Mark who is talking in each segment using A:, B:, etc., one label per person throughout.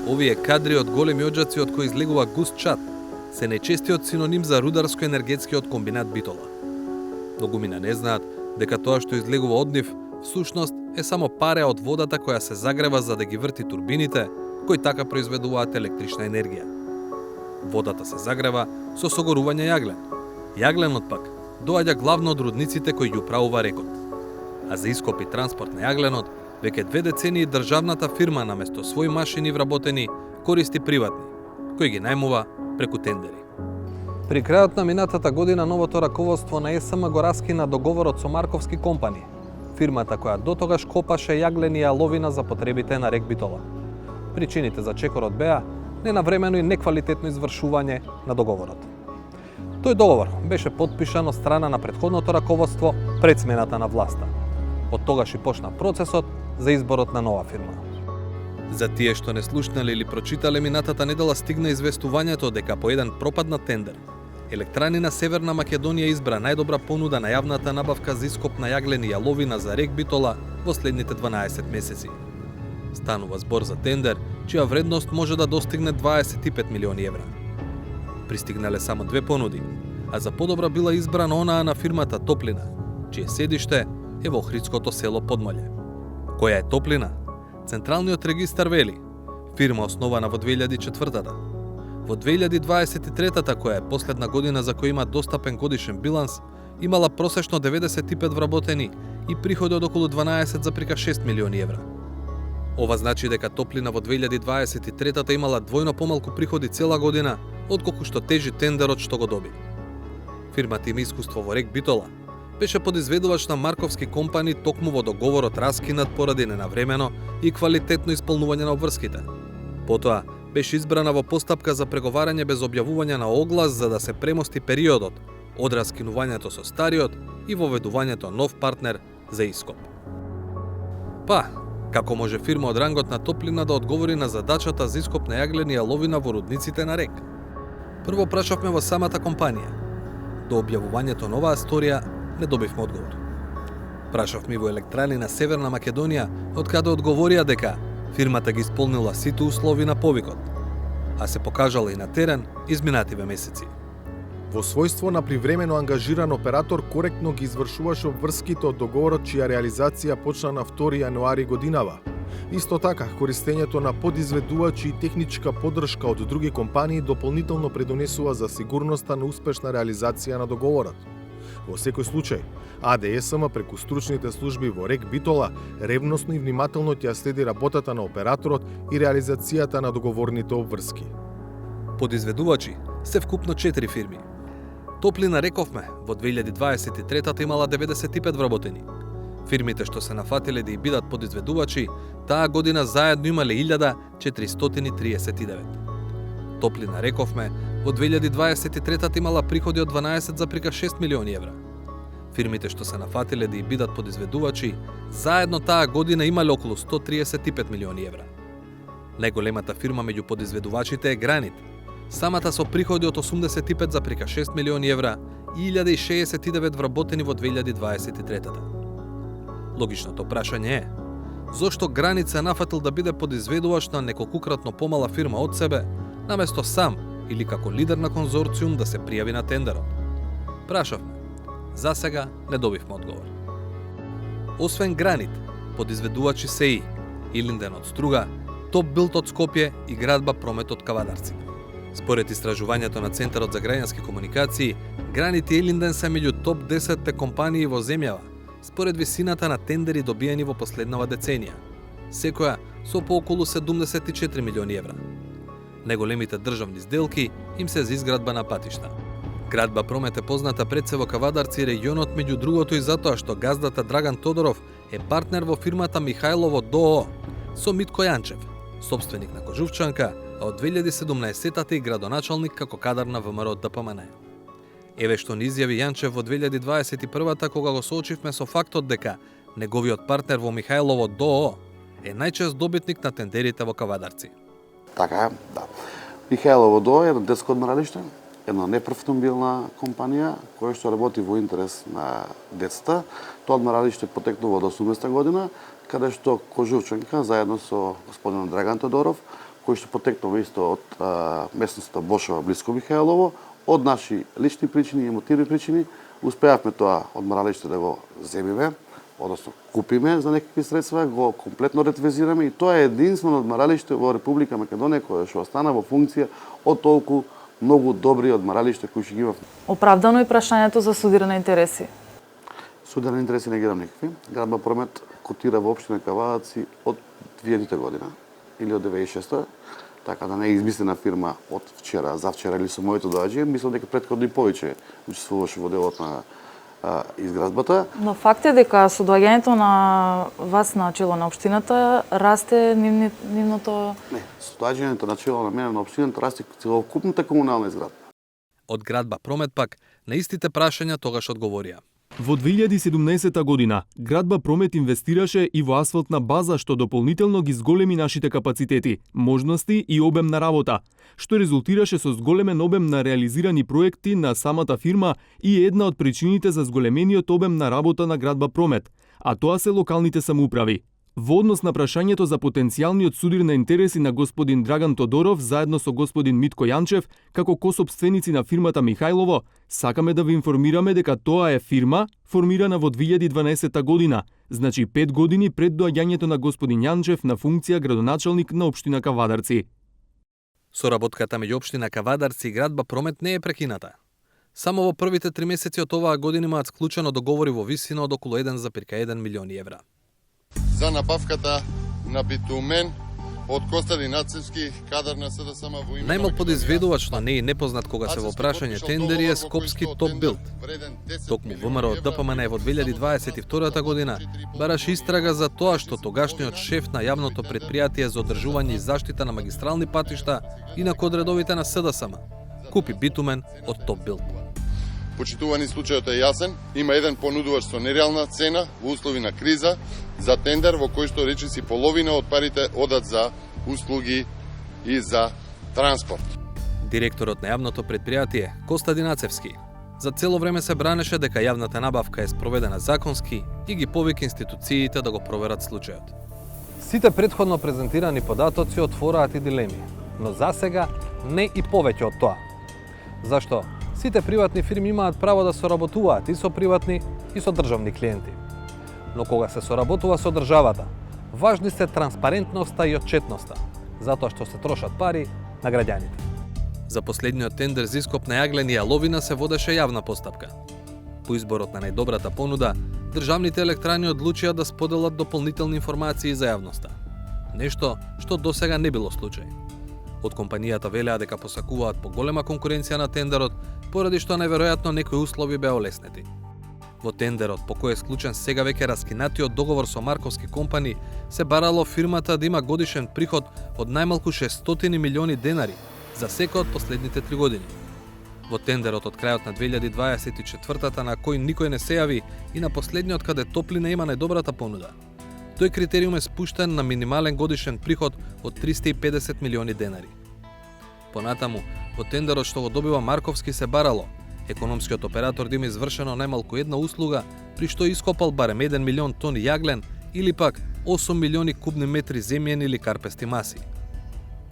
A: Овие кадри од големи оџаци од кои излегува густ чад се најчестиот синоним за рударско-енергетскиот комбинат Битола. Многумина не знаат дека тоа што излегува од нив всушност е само пареа од водата која се загрева за да ги врти турбините кои така произведуваат електрична енергија. Водата се загрева со согорување јаглен. Јагленот пак доаѓа главно од рудниците кои ги управува рекот. А за ископ и транспорт на јагленот веќе 2 децении државната фирма наместо своји машини вработени користи приватни, кои ги најмува преку тендери. При крајот на минатата година новото раководство на ЕСМ го раскина договорот со Марковски компани, фирмата која дотогаш копаше јаглен и јаловина за потребите на рек Битола. Причините за чекорот беа ненавремено и неквалитетно извршување на договорот. Тој договор беше потпишан од страна на претходното раководство пред смената на власта. Од тогаш и почна процесот за изборот на нова фирма. За тие што не слушнале или прочитале, минатата недела стигна известувањето дека по еден пропаднат тендер Електранина Северна Македонија избра најдобра понуда на јавната набавка за ископ на јаглен и јаловина за рек Битола во следните 12 месеци. Станува збор за тендер чија вредност може да достигне 25 милиони евра. Пристигнале само 2 понуди, а за подобра била избрана онаа на фирмата Топлина, чие седиште е во Охридското село Подмолје. Која е Топлина? Централниот регистар вели, фирма основана во 2004-та. Во 2023-та, која е последна година за која има достапен годишен биланс, имала просечно 95 вработени и приходи од околу 12,6 милиони евра. Ова значи дека Топлина во 2023-та имала двојно помалку приходи цела година, отколку што тежи тендерот што го доби. Фирмата има искуство во рек Битола. Беше подизведувач на Марковски компани токму во договорот раскинат поради ненавремено и квалитетно исполнување на обврските. Потоа беше избрана во постапка за преговарање без објавување на оглас за да се премости периодот од раскинувањето со стариот и воведувањето нов партнер за ископ. Па, како може фирма од рангот на Топлина да одговори на задачата за ископ на јаглен и јаловина во рудниците на рек? Прво прашавме во самата компанија. До објавувањето на оваа сторија не добивме одговор. Прашавме во Електранина Северна Македонија, од каде одговорија дека фирмата ги исполнила сите услови на повикот, а се покажала и на терен изминативе месеци.
B: Во својство на привремено ангажиран оператор коректно ги извршуваше обврските од договорот чија реализација почна на 2 јануари годинава. Исто така, користењето на подизведувачи и техничка поддршка од други компании дополнително предонесува за сигурноста на успешна реализација на договорот. Во секој случај, АДСМ преку стручните служби во рек Битола ревносно и внимателно ќе следи работата на операторот и реализацијата на договорните обврски.
A: Подизведувачи се вкупно 4 фирми. Топлина рековме во 2023-та имала 95 вработени. Фирмите што се нафатиле да и бидат подизведувачи, таа година заедно имале 1439. Топлина рековме во 2023-та имала приходи од 12,6 милиони евра. Фирмите што се нафатиле да и бидат подизведувачи, заедно таа година имале околу 135 милиони евра. Најголемата фирма меѓу подизведувачите е Гранит, самата со приходи од 85,6 милиони евра и 1069 вработени во 2023-та. Логичното прашање е, зошто Гранит се нафатил да биде подизведувач на неколкукратно помала фирма од себе, наместо сам или како лидер на конзорциум да се пријави на тендерот? Прашавме. За сега не добивме одговор. Освен Гранит, подизведувачи се и Илинден од Струга, Топ Билт од Скопје и Градба Промет од Кавадарци. Според истражувањето на Центарот за граѓански комуникации, Гранит и Илинден се меѓу топ 10 компании во земјава, според висината на тендери добиени во последнава деценија, секоја со по околу 74 милиони евра. Најголемите државни сделки им се за изградба на патишта. Градба Промет е позната пред се во Кавадарци регионот, меѓу другото и затоа што газдата Драган Тодоров е партнер во фирмата Михајлово ДОО со Митко Јанчев, сопственик на Кожувчанка, а од 2017-та и градоначалник како кадар на ВМРО ДПМН. Еве што ни изјави Јанчев во 2021-та кога го соочивме со фактот дека неговиот партнер во Михајлово ДОО е најчест добитник на тендерите во Кавадарци.
C: Така е, да. Михајлово ДОО е детско одморалиште, една непрофитабилна компанија која што работи во интерес на децата. Тоа одморалиште потекнува од 80-та година, каде што Кожувчанка заедно со господинот Драган Тодоров кој што потекнува исто од местноста Бошева блиско Михајлово, од наши лични причини и емотивни причини, успеавме тоа одмаралиште да го земиме, односно купиме за некакви средства, го комплетно ретвизираме и тоа е единствено одмаралиште во Република Македонија кое што остана во функција од толку многу добри одмаралишта кои што ги имав.
D: Оправдано е прашањето за судирани интереси?
C: Судирани интереси не ги имам никакви. Градба Промет котира во општина Кавадаци од 2000 година или од 2006, така да не е измислена фирма од вчера, завчера или со моето доаѓање, мислам дека претходно и повеќе учествуваше во делот на изградбата.
D: Но факт е дека со доаѓањето на вас на чело на општината расте нивното...
C: Не, со доаѓањето на чело на мене на општината расте целокупната комунална изградба.
A: Од градба Промет пак на истите прашања тогаш одговорија.
E: Во 2017 година, градба Промет инвестираше и во асфалтна база што дополнително ги зголеми нашите капацитети, можности и обем на работа, што резултираше со зголемен обем на реализирани проекти на самата фирма и една од причините за зголемениот обем на работа на градба Промет, а тоа се локалните самоуправи. Во однос на прашањето за потенцијалниот судир на интереси на господин Драган Тодоров заедно со господин Митко Јанчев, како косопственици на фирмата Михајлово, сакаме да ви информираме дека тоа е фирма формирана во 2012 година, значи 5 години пред доаѓањето на господин Јанчев на функција градоначалник на општина Кавадарци.
A: Соработката меѓу општина Кавадарци и градба Промет не е прекината. Само во првите 3 месеци од оваа година имаат склучено договори во висина од околу 1,1 милиони евра.
F: За набавката на битумен од Костадин Нацевски, кадар на СДСМ во име...
A: Најмал подизведувач на неј непознат кога се во прашање тендери е Скопски Топ Билд. Токму ВМРО ДПМН во 2022 година бараше истрага за тоа што тогашниот шеф на јавното предпријатие за одржување и заштита на магистрални патишта и на одредовите на СДСМ купи битумен од Топ Билд.
F: Почитувани, случајот е јасен, има еден понудувач со нереална цена во услови на криза за тендер во кој што речиси половина од парите одат за услуги и за транспорт.
A: Директорот на јавното предпријатие Костадин Нацевски за цело време се бранеше дека јавната набавка е спроведена законски и ги повика институциите да го проверат случајот. Сите претходно презентирани податоци отвораат и дилеми, но засега не и повеќе од тоа. Зашто? Сите приватни фирми имаат право да соработуваат и со приватни и со државни клиенти. Но кога се соработува со државата, важни се транспарентноста и отчетноста, затоа што се трошат пари на граѓаните. За последниот тендер за ископ на јаглен и јаловина се водеше јавна постапка. По изборот на најдобрата понуда, државните електрани одлучија да споделат дополнителни информации за јавноста. Нешто што досега не било случај. Од компанијата велеа дека посакуваат поголема конкуренција на тендерот, поради што најверојатно некои услови беа олеснети. Во тендерот, по кој е склучен сега веќе раскинатиот договор со Марковски компани, се барало фирмата да има годишен приход од најмалку 600 милиони денари за секој од последните 3 години. Во тендерот од крајот на 2024 на кој никој не се јави и на последниот каде Топлина има најдобрата понуда, тој критериум е спуштен на минимален годишен приход од 350 милиони денари. Понатаму, во тендерот што го добива Марковски се барало економскиот оператор да има извршено најмалку една услуга, при што ископал барем 1 милион тони јаглен или пак 8 милиони кубни метри земјен или карпести маси.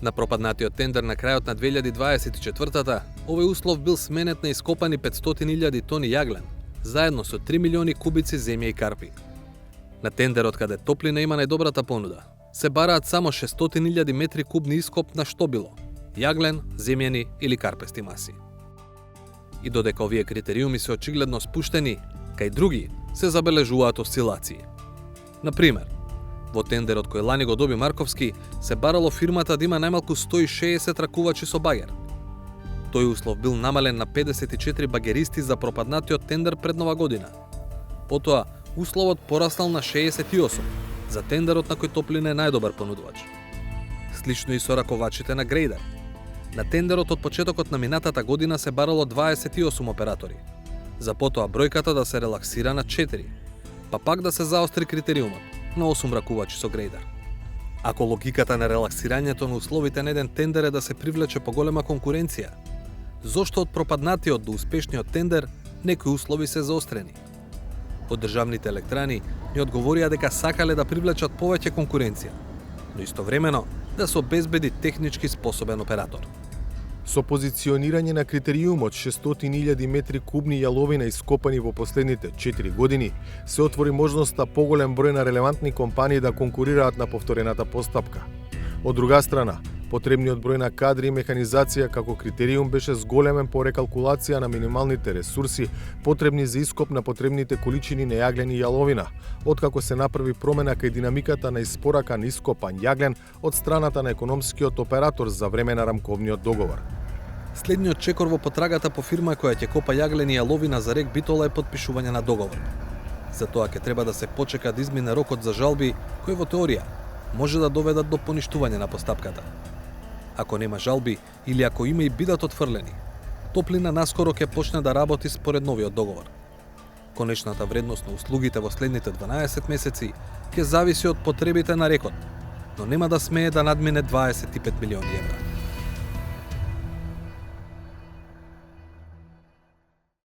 A: На пропаднатиот тендер на крајот на 2024-та, овој услов бил сменет на ископани 500.000 тони јаглен, заедно со 3 милиони кубици земја и карпи. На тендерот каде Топлина има најдобрата понуда, се бараат само 600.000 метри кубни ископ на што било јаглен, земјени или карпести маси. И додека овие критериуми се очигледно спуштени, кај други се забележуваат осцилации. Например, во тендерот кој лани го доби Марковски, се барало фирмата да има најмалку 160 ракувачи со багер. Тој услов бил намален на 54 багеристи за пропаднатиот тендер пред Нова година. Потоа, условот пораснал на 68 за тендерот на кој Топлина е најдобар понудувач. Слично и со раковачите на Грейдер. На тендерот од почетокот на минатата година се барало 28 оператори. За потоа бројката да се релаксира на 4, па пак да се заостри критериумот на 8 ракувачи со Грейдер. Ако логиката на релаксирањето на условите на еден тендер е да се привлече поголема конкуренција, зошто од пропаднатиот до успешниот тендер некои услови се заострени? Од државните електрани ни одговорија дека сакале да привлечат повеќе конкуренција, но истовремено да се обезбеди технички способен оператор.
B: Со позиционирање на критериум од 600.000 метри кубни јаловина ископани во последните 4 години, се отвори можноста поголем број на релевантни компании да конкурираат на повторената постапка. Од друга страна, потребниот број на кадри и механизација како критериум беше зголемен по рекалкулација на минималните ресурси потребни за ископ на потребните количини нејаглени јаловина, откако се направи промена кај динамиката на испоракан ископан јаглен од страната на економскиот оператор за време на рамковниот договор.
A: Следниот чекор во потрагата по фирма која ќе копа јаглени јаловина за рек Битола е потпишување на договор. За тоа ќе треба да се почека да измине рокот за жалби, кои во теорија може да доведат до поништување на постапката. Ако нема жалби или ако има и бидат отфрлени, Топлина наскоро ќе почне да работи според новиот договор. Конечната вредност на услугите во следните 12 месеци ќе зависи од потребите на рекот, но нема да смее да надмине 25 милиони евра.